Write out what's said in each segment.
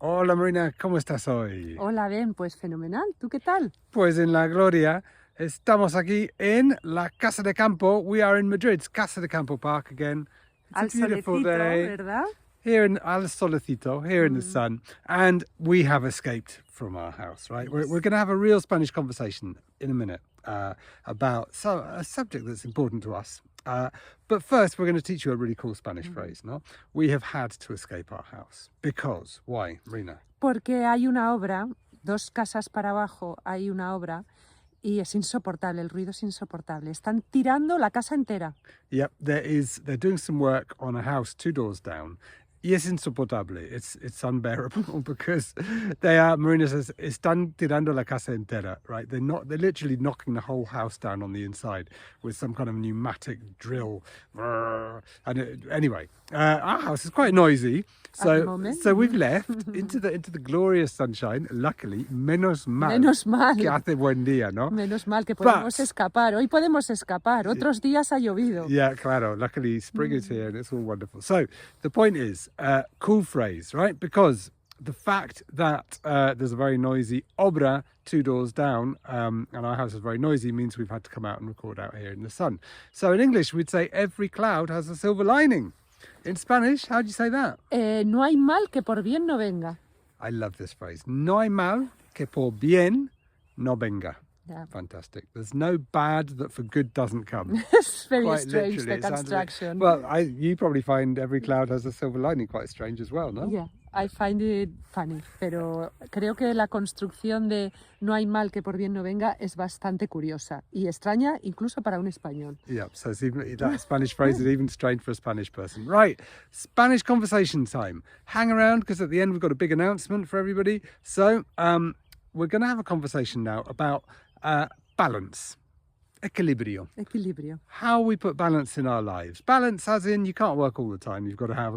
Hola Marina, ¿cómo estás hoy? Hola, Ben, pues fenomenal. ¿Tú qué tal? Pues en la gloria, estamos aquí en la Casa de Campo. We are in Madrid's Casa de Campo Park again. It's Al a beautiful solecito, day ¿verdad? here in Al Solecito, here in the sun. And we have escaped from our house, right? We're going to have a real Spanish conversation in a minute about a subject that's important to us. But first, we're going to teach you a really cool Spanish phrase, no? We have had to escape our house. Because, why, Marina? Porque hay una obra, 2 casas para abajo hay una obra y es insoportable, el ruido es insoportable. Están tirando la casa entera. Yep, they're doing some work on a house 2 doors down. Y es insoportable. It's unbearable because Marina says, están tirando la casa entera, right? They're literally knocking the whole house down on the inside with some kind of pneumatic drill. Anyway, our house is quite noisy. So we've left into the glorious sunshine. Luckily, menos mal que hace buen día, ¿no? Menos mal que podemos escapar. Hoy podemos escapar. Otros días ha llovido. Yeah, claro. Luckily, spring is here and it's all wonderful. So the point is, cool phrase, right? Because the fact that there's a very noisy obra 2 doors down and our house is very noisy means we've had to come out and record out here in the sun. So in English, we'd say every cloud has a silver lining. In Spanish, how do you say that? No hay mal que por bien no venga. I love this phrase. No hay mal que por bien no venga. Yeah. Fantastic. There's no bad that for good doesn't come. It's very Quite strange, literally, the construction. Well, you probably find every cloud has a silver lining quite strange as well, no? Yeah, I find it funny, pero creo que la construcción de no hay mal que por bien no venga es bastante curiosa y extraña incluso para un español. Yeah, so it's even, that Spanish phrase is even strange for a Spanish person. Right, Spanish conversation time. Hang around because at the end we've got a big announcement for everybody. So we're going to have a conversation now about balance. Equilibrio. Equilibrio. How we put balance in our lives. Balance as in you can't work all the time. You've got to have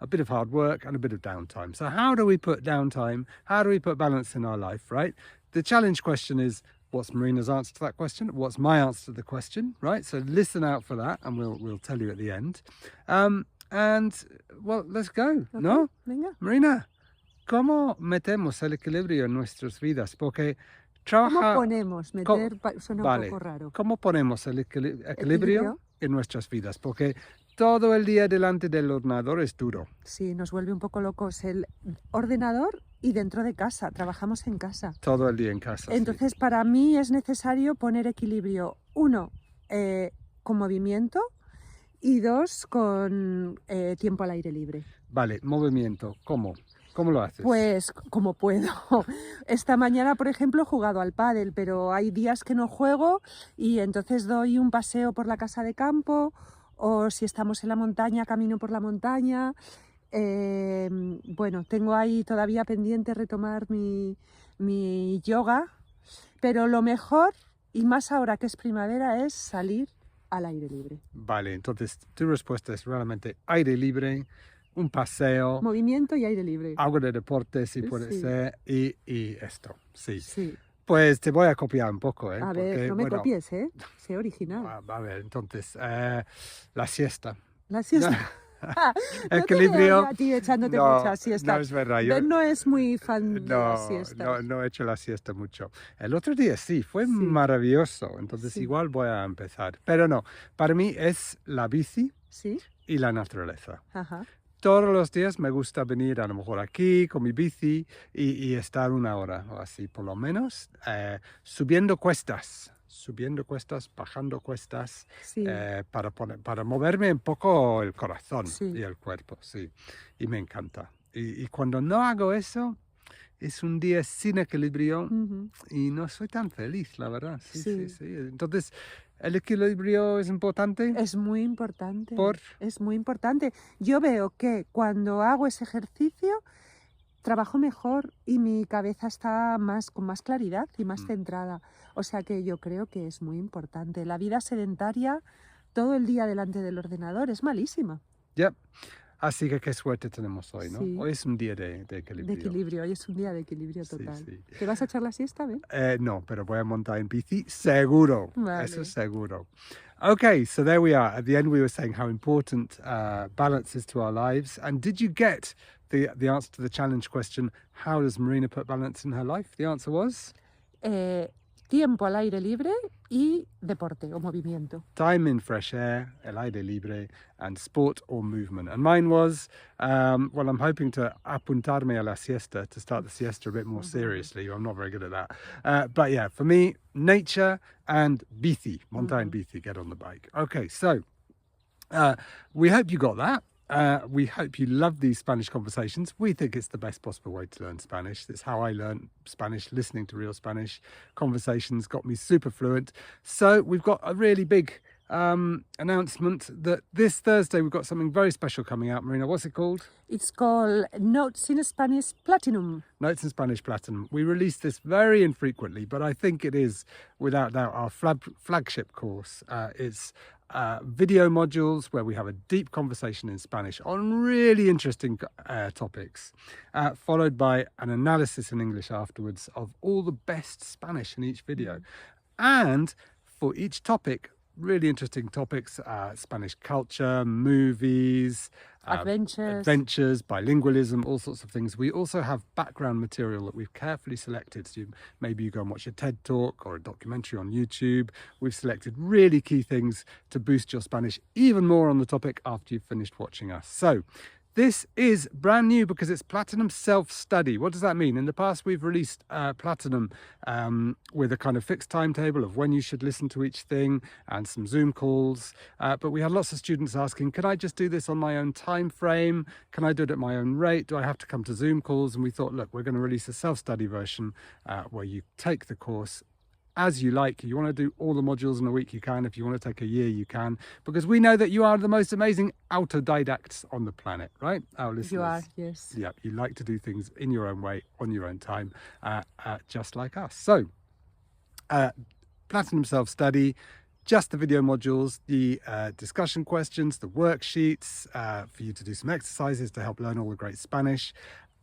a bit of hard work and a bit of downtime. So how do we put downtime? How do we put balance in our life, right? The challenge question is, what's Marina's answer to that question? What's my answer to the question, right? So listen out for that and we'll tell you at the end. And, well, let's go, Okay. ¿no? Venga. Marina, ¿cómo metemos el equilibrio en nuestras vidas? Porque ¿Cómo ponemos? Meter suena vale. un poco raro. ¿Cómo ponemos el equilibrio en nuestras vidas? Porque todo el día delante del ordenador es duro. Sí, nos vuelve un poco locos el ordenador y dentro de casa, trabajamos en casa. Todo el día en casa. Entonces, sí. Para mí es necesario poner equilibrio, 1, con movimiento y 2, con tiempo al aire libre. Vale, movimiento. ¿Cómo? ¿Cómo lo haces? Pues como puedo. Esta mañana, por ejemplo, he jugado al pádel, pero hay días que no juego y entonces doy un paseo por la casa de campo o si estamos en la montaña, camino por la montaña. Bueno, tengo ahí todavía pendiente retomar mi yoga, pero lo mejor, y más ahora que es primavera, es salir al aire libre. Vale, entonces tu respuesta es realmente aire libre, un paseo, movimiento y aire libre. Algo de deporte, si puede Sí. ser, y esto, sí. Sí. Pues te voy a copiar un poco, ¿eh? A ver, porque, no me copies, ¿eh? Sé original. A ver, entonces, la siesta. La siesta. Equilibrio. No te veo a ti echándote No, mucha siesta. no es verdad. Ben no es muy fan de la siesta. No he hecho la siesta mucho. El otro día sí, fue maravilloso. Entonces igual voy a empezar. Pero no, para mí es la bici ¿Sí? y la naturaleza. Ajá. Todos los días me gusta venir a lo mejor aquí con mi bici y estar 1 hora o así por lo menos, subiendo cuestas, bajando cuestas, Sí. para moverme un poco el corazón Sí. y el cuerpo, sí, y me encanta. Y cuando no hago eso, es un día sin equilibrio y no soy tan feliz, la verdad. Sí. Entonces, ¿el equilibrio es importante? Es muy importante. ¿Por? Es muy importante. Yo veo que cuando hago ese ejercicio trabajo mejor y mi cabeza está con más claridad y más centrada. O sea que yo creo que es muy importante. La vida sedentaria, todo el día delante del ordenador, es malísima. Yep. Así que qué suerte tenemos hoy, ¿no? Sí. Hoy es un día de equilibrio. De equilibrio, hoy es un día de equilibrio total. Sí. ¿Te vas a echar la siesta, Ben? No, pero voy a montar en bici seguro. Vale. Eso seguro. Okay, so there we are. At the end we were saying how important balance is to our lives. And did you get the answer to the challenge question, how does Marina put balance in her life? The answer was? Tiempo al aire libre y deporte o movimiento. Time in fresh air, el aire libre, and sport or movement. And mine was, well, I'm hoping to apuntarme a la siesta, to start the siesta a bit more seriously. I'm not very good at that. But yeah, for me, nature and bici, montar en bici, get on the bike. Okay, so we hope you got that. We hope you love these Spanish conversations. We think it's the best possible way to learn Spanish. That's how I learned Spanish, listening to real Spanish conversations got me super fluent. So we've got a really big announcement that this Thursday we've got something very special coming out. Marina, what's it called? It's called Notes in Spanish Platinum. Notes in Spanish Platinum. We release this very infrequently, but I think it is, without doubt, our flagship course. It's video modules where we have a deep conversation in Spanish on really interesting topics, followed by an analysis in English afterwards of all the best Spanish in each video. And for each topic, really interesting topics, Spanish culture, movies, adventures, bilingualism, all sorts of things. We also have background material that we've carefully selected. So maybe you go and watch a TED Talk or a documentary on YouTube. We've selected really key things to boost your Spanish even more on the topic after you've finished watching us. So this is brand new because it's Platinum Self-Study. What does that mean? In the past, we've released Platinum with a kind of fixed timetable of when you should listen to each thing and some Zoom calls. But we had lots of students asking, can I just do this on my own time frame? Can I do it at my own rate? Do I have to come to Zoom calls? And we thought, look, we're going to release a self-study version where you take the course as you like. You want to do all the modules in a week, you can. If you want to take a year, you can, because we know that you are the most amazing autodidacts on the planet, right? Our listeners. You are, yes. Yeah, you like to do things in your own way, on your own time, just like us. So Platinum Self-Study, just the video modules, the discussion questions, the worksheets for you to do some exercises to help learn all the great Spanish,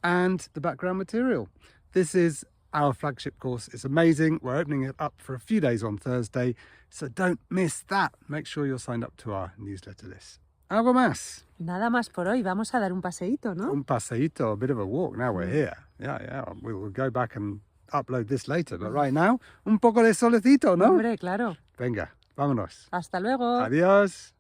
and the background material. This is our flagship course. Is amazing. We're opening it up for a few days on Thursday, so don't miss that. Make sure you're signed up to our newsletter list. ¿Algo más? Nada más por hoy. Vamos a dar un paseíto, ¿no? Un paseíto, a bit of a walk. Now we're here. Yeah. We'll go back and upload this later, but right now, un poco de solecito, ¿no? Hombre, claro. Venga, vámonos. Hasta luego. Adiós.